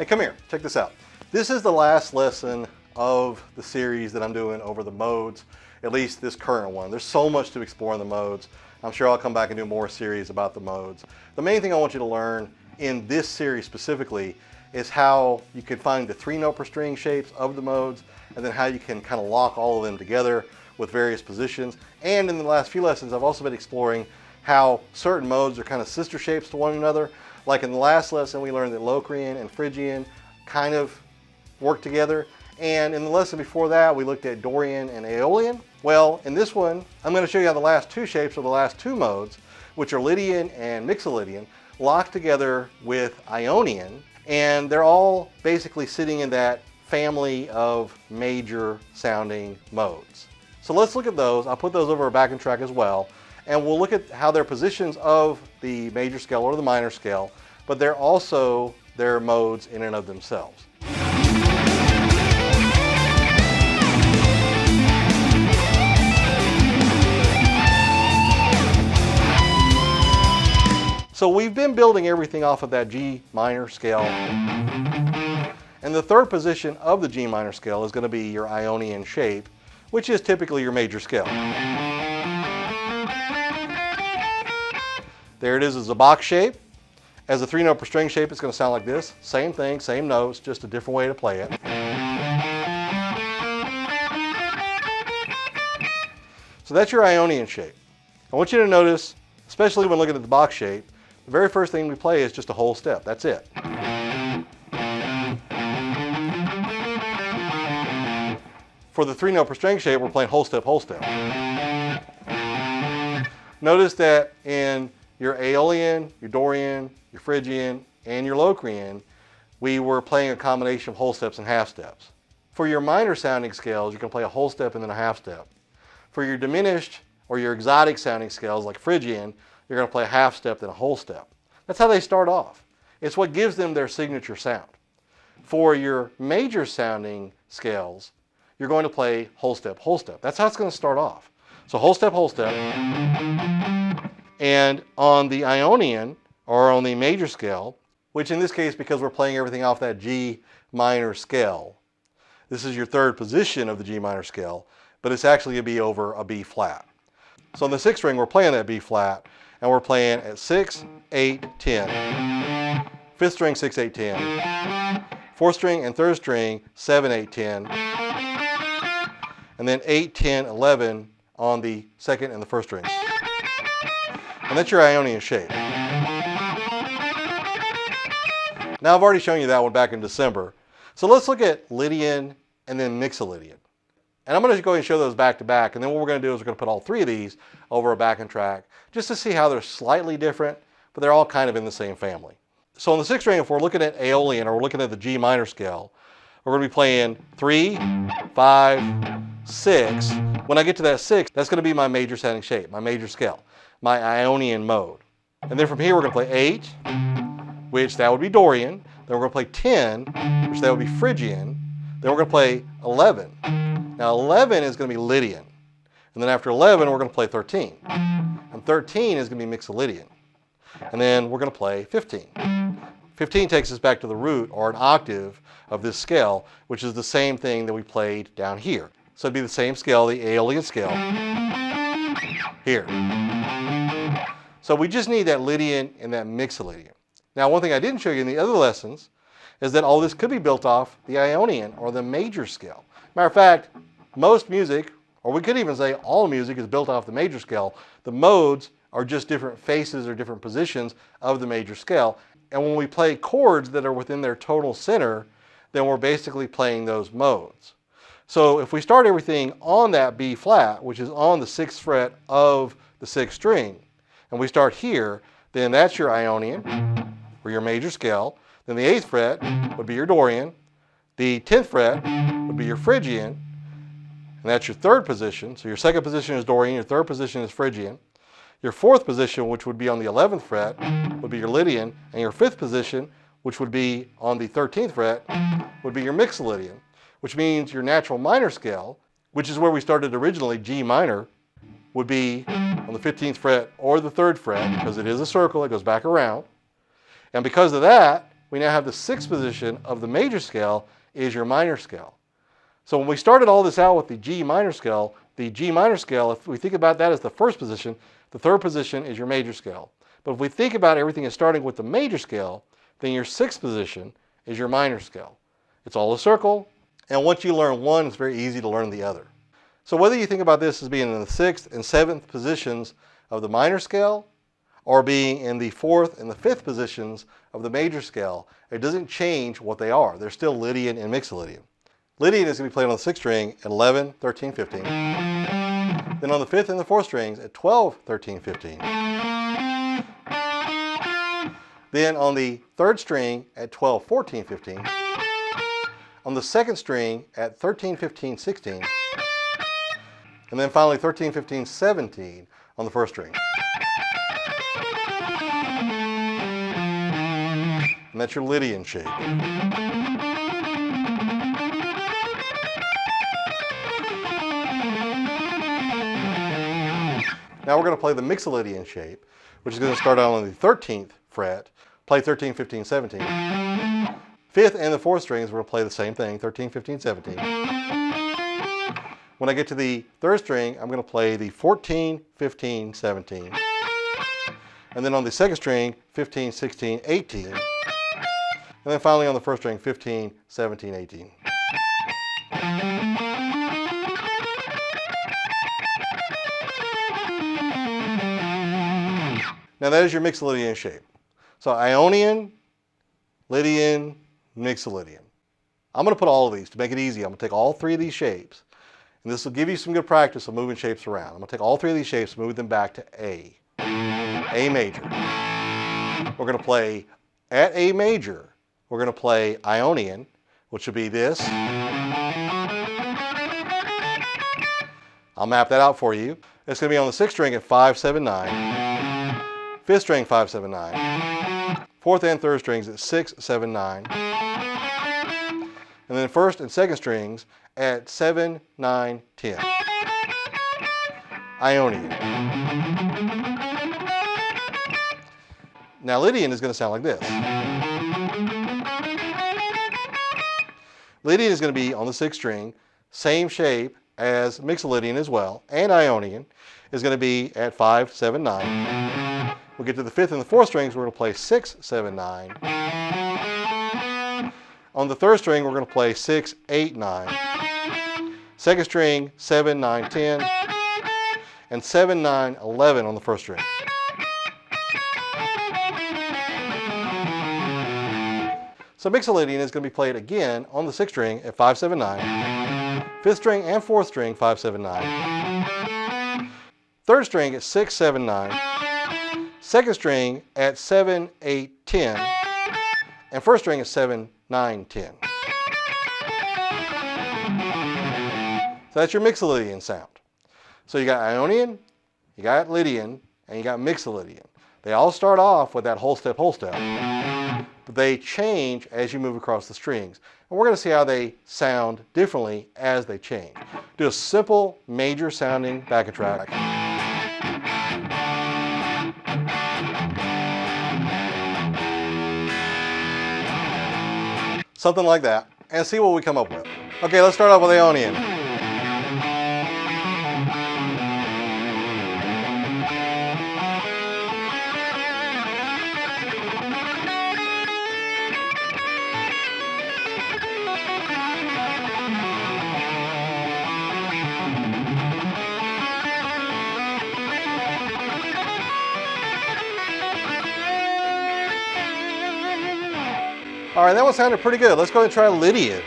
Hey, come here, check this out. This is the last lesson of the series that I'm doing over the modes, at least this current one. There's so much to explore in the modes. I'm sure I'll come back and do more series about the modes. The main thing I want you to learn in this series specifically is how you can find the 3-note per string shapes of the modes, and then how you can kind of lock all of them together with various positions. And in the last few lessons, I've also been exploring how certain modes are kind of sister shapes to one another. Like in the last lesson, we learned that Locrian and Phrygian kind of work together. And in the lesson before that, we looked at Dorian and Aeolian. Well, in this one, I'm going to show you how the last two shapes of the last two modes, which are Lydian and Mixolydian, lock together with Ionian. And they're all basically sitting in that family of major sounding modes. So let's look at those. I'll put those over our backing track as well. And we'll look at how they're positions of the major scale or the minor scale, but they're also their modes in and of themselves. So we've been building everything off of that G minor scale. And the third position of the G minor scale is going to be your Ionian shape, which is typically your major scale. There it is as a box shape. As a 3-note per string shape, it's going to sound like this. Same thing, same notes, just a different way to play it. So that's your Ionian shape. I want you to notice, especially when looking at the box shape, the very first thing we play is just a whole step. That's it. For the 3-note per string shape, we're playing whole step, whole step. Notice that in your Aeolian, your Dorian, your Phrygian, and your Locrian, we were playing a combination of whole steps and half steps. For your minor sounding scales, you can play a whole step and then a half step. For your diminished or your exotic sounding scales like Phrygian, you're going to play a half step then a whole step. That's how they start off. It's what gives them their signature sound. For your major sounding scales, you're going to play whole step, whole step. That's how it's going to start off. So whole step, whole step. And on the Ionian, or on the major scale, which in this case, because we're playing everything off that G minor scale, this is your third position of the G minor scale, but it's actually going to be over a B flat. So on the 6th string, we're playing that B flat, and we're playing at 6, 8, 10. 5th string, 6, 8, 10. 4th string and 3rd string, 7, 8, 10. And then 8, 10, 11 on the 2nd and the 1st strings. And that's your Ionian shape. Now I've already shown you that one back in December. So let's look at Lydian and then Mixolydian. And I'm going to go ahead and show those back to back. And then what we're going to do is we're going to put all three of these over a backing track just to see how they're slightly different, but they're all kind of in the same family. So on the 6th string, if we're looking at Aeolian or we're looking at the G minor scale, we're going to be playing 3, 5, 6. When I get to that 6, that's going to be my major sounding shape, my major scale, my Ionian mode. And then from here we're going to play 8, which that would be Dorian. Then we're going to play 10, which that would be Phrygian. Then we're going to play 11. Now 11 is going to be Lydian. And then after 11 we're going to play 13. And 13 is going to be Mixolydian. And then we're going to play 15. 15 takes us back to the root or an octave of this scale, which is the same thing that we played down here. So it'd be the same scale, the Aeolian scale, here. So we just need that Lydian and that Mixolydian. Now one thing I didn't show you in the other lessons is that all this could be built off the Ionian or the major scale. Matter of fact, most music, or we could even say all music, is built off the major scale. The modes are just different faces or different positions of the major scale. And when we play chords that are within their tonal center, then we're basically playing those modes. So if we start everything on that B flat, which is on the 6th fret of the 6th string, and we start here, then that's your Ionian, or your major scale. Then the 8th fret would be your Dorian. The 10th fret would be your Phrygian, and that's your 3rd position. So your 2nd position is Dorian, your 3rd position is Phrygian. Your 4th position, which would be on the 11th fret, would be your Lydian, and your 5th position, which would be on the 13th fret, would be your Mixolydian, which means your natural minor scale, which is where we started originally, G minor, would be on the 15th fret or the 3rd fret, because it is a circle, it goes back around. And because of that, we now have the sixth position of the major scale is your minor scale. So when we started all this out with the G minor scale, if we think about that as the first position, the third position is your major scale. But if we think about everything as starting with the major scale, then your sixth position is your minor scale. It's all a circle, and once you learn one, it's very easy to learn the other. So whether you think about this as being in the sixth and seventh positions of the minor scale, or being in the fourth and the fifth positions of the major scale, it doesn't change what they are. They're still Lydian and Mixolydian. Lydian is going to be played on the sixth string at 11, 13, 15. Then on the fifth and the fourth strings at 12, 13, 15. Then on the third string at 12, 14, 15. On the second string at 13, 15, 16. And then finally 13, 15, 17 on the first string. And that's your Lydian shape. Now we're going to play the Mixolydian shape, which is going to start out on the 13th fret, play 13, 15, 17. Fifth and the fourth strings, we're going to play the same thing, 13, 15, 17. When I get to the third string, I'm going to play the 14, 15, 17. And then on the second string, 15, 16, 18. And then finally on the first string, 15, 17, 18. Now that is your Mixolydian shape. So Ionian, Lydian, Mixolydian. I'm going to put all of these to make it easy. I'm going to take all three of these shapes, and this will give you some good practice of moving shapes around. I'm going to take all three of these shapes and move them back to A major. We're going to play at A major. We're going to play Ionian, which would be this. I'll map that out for you. It's going to be on the sixth string at 5, 7, 9. Fifth string 5, 7, 9. Fourth and third strings at 6, 7, 9. And then first and second strings at 7, 9, 10. Ionian. Now Lydian is going to sound like this. Lydian is going to be on the sixth string, same shape as Mixolydian as well, and Ionian is going to be at 5, 7, 9. We'll get to the fifth and the fourth strings, we're going to play 6, 7, 9. On the third string, we're going to play 6, 8, 9. Second string, 7, 9, 10. And 7, 9, 11 on the first string. So Mixolydian is going to be played again on the sixth string at 5, 7, 9. Fifth string and fourth string, 5, 7, 9. Third string at 6, 7, 9. Second string at 7, 8, 10. And first string at 7, 9, 10. So that's your Mixolydian sound. So you got Ionian, you got Lydian, and you got Mixolydian. They all start off with that whole step, but they change as you move across the strings. And we're going to see how they sound differently as they change. Do a simple major sounding backing track. Something like that, and see what we come up with. Okay, let's start off with Ionian. All right, that one sounded pretty good. Let's go ahead and try Lydian.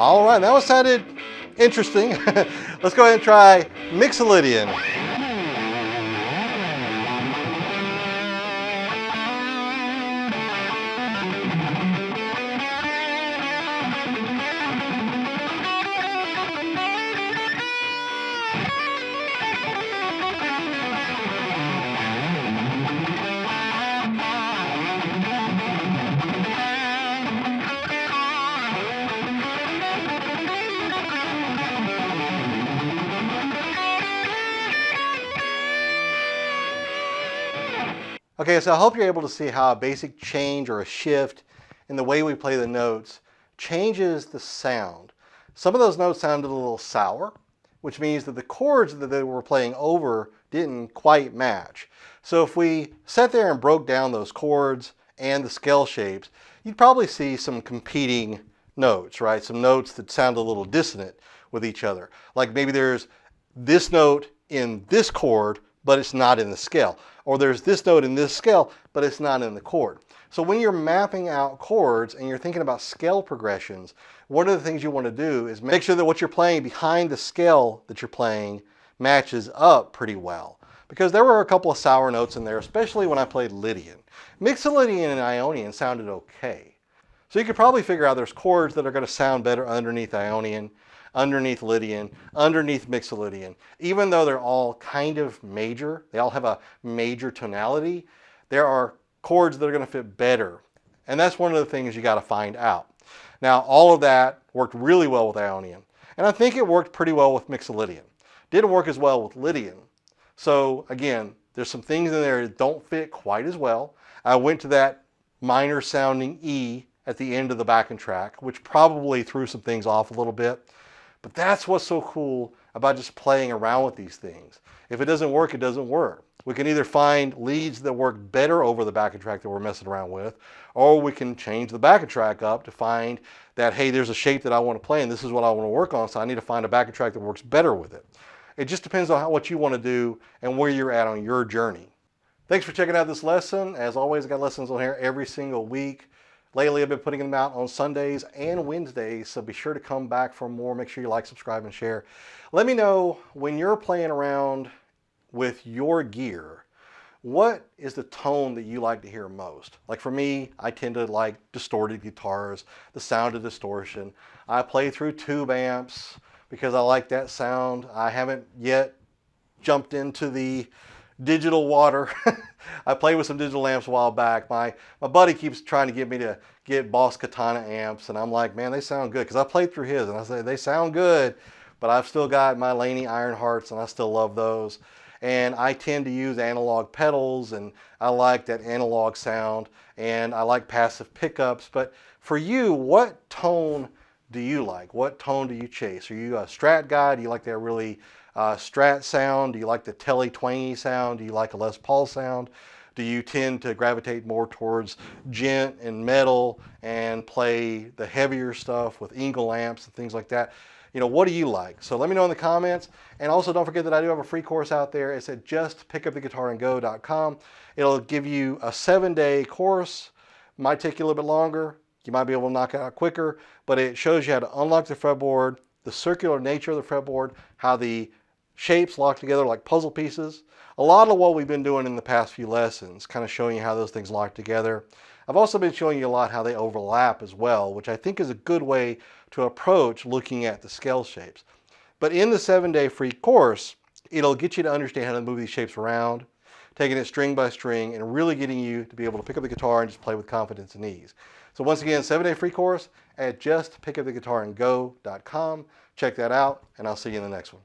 All right, that one sounded interesting. Let's go ahead and try Mixolydian. Okay, so I hope you're able to see how a basic change or a shift in the way we play the notes changes the sound. Some of those notes sounded a little sour, which means that the chords that they were playing over didn't quite match. So if we sat there and broke down those chords and the scale shapes, you'd probably see some competing notes, right? Some notes that sound a little dissonant with each other. Like maybe there's this note in this chord, but it's not in the scale. Or there's this note in this scale, but it's not in the chord. So when you're mapping out chords and you're thinking about scale progressions, one of the things you want to do is make sure that what you're playing behind the scale that you're playing matches up pretty well. Because there were a couple of sour notes in there, especially when I played Lydian. Mixolydian and Ionian sounded okay. So you could probably figure out there's chords that are going to sound better underneath Ionian, underneath Lydian, underneath Mixolydian. Even though they're all kind of major, they all have a major tonality, there are chords that are going to fit better. And that's one of the things you got to find out. Now, all of that worked really well with Ionian. And I think it worked pretty well with Mixolydian. Didn't work as well with Lydian. So again, there's some things in there that don't fit quite as well. I went to that minor sounding E at the end of the backing track, which probably threw some things off a little bit. But that's what's so cool about just playing around with these things. If it doesn't work, it doesn't work. We can either find leads that work better over the backing track that we're messing around with, or we can change the backing track up to find that, hey, there's a shape that I want to play and this is what I want to work on, so I need to find a backing track that works better with it. It just depends on what you want to do and where you're at on your journey. Thanks for checking out this lesson. As always, I got lessons on here every single week. Lately, I've been putting them out on Sundays and Wednesdays, so be sure to come back for more. Make sure you like, subscribe, and share. Let me know when you're playing around with your gear, what is the tone that you like to hear most? Like for me, I tend to like distorted guitars, the sound of distortion. I play through tube amps because I like that sound. I haven't yet jumped into the digital water. I played with some digital amps a while back. My buddy keeps trying to get me to get Boss Katana amps, and I'm like, man, they sound good, because I played through his and I say they sound good, but I've still got my Laney Ironhearts and I still love those. And I tend to use analog pedals, and I like that analog sound, and I like passive pickups. But for you, what tone do you like? What tone do you chase? Are you a Strat guy? Do you like that really Strat sound? Do you like the telly twangy sound? Do you like a Les Paul sound? Do you tend to gravitate more towards gent and metal and play the heavier stuff with Engel amps and things like that? You know, what do you like? So let me know in the comments. And also don't forget that I do have a free course out there. It's at justpickuptheguitarandgo.com. It'll give you a 7-day course. Might take you a little bit longer. You might be able to knock it out quicker, but it shows you how to unlock the fretboard, the circular nature of the fretboard, how the shapes lock together like puzzle pieces. A lot of what we've been doing in the past few lessons, kind of showing you how those things lock together. I've also been showing you a lot how they overlap as well, which I think is a good way to approach looking at the scale shapes. But in the 7-day free course, it'll get you to understand how to move these shapes around, taking it string by string, and really getting you to be able to pick up the guitar and just play with confidence and ease. So once again, 7-day free course at justpickuptheguitarandgo.com. Check that out, and I'll see you in the next one.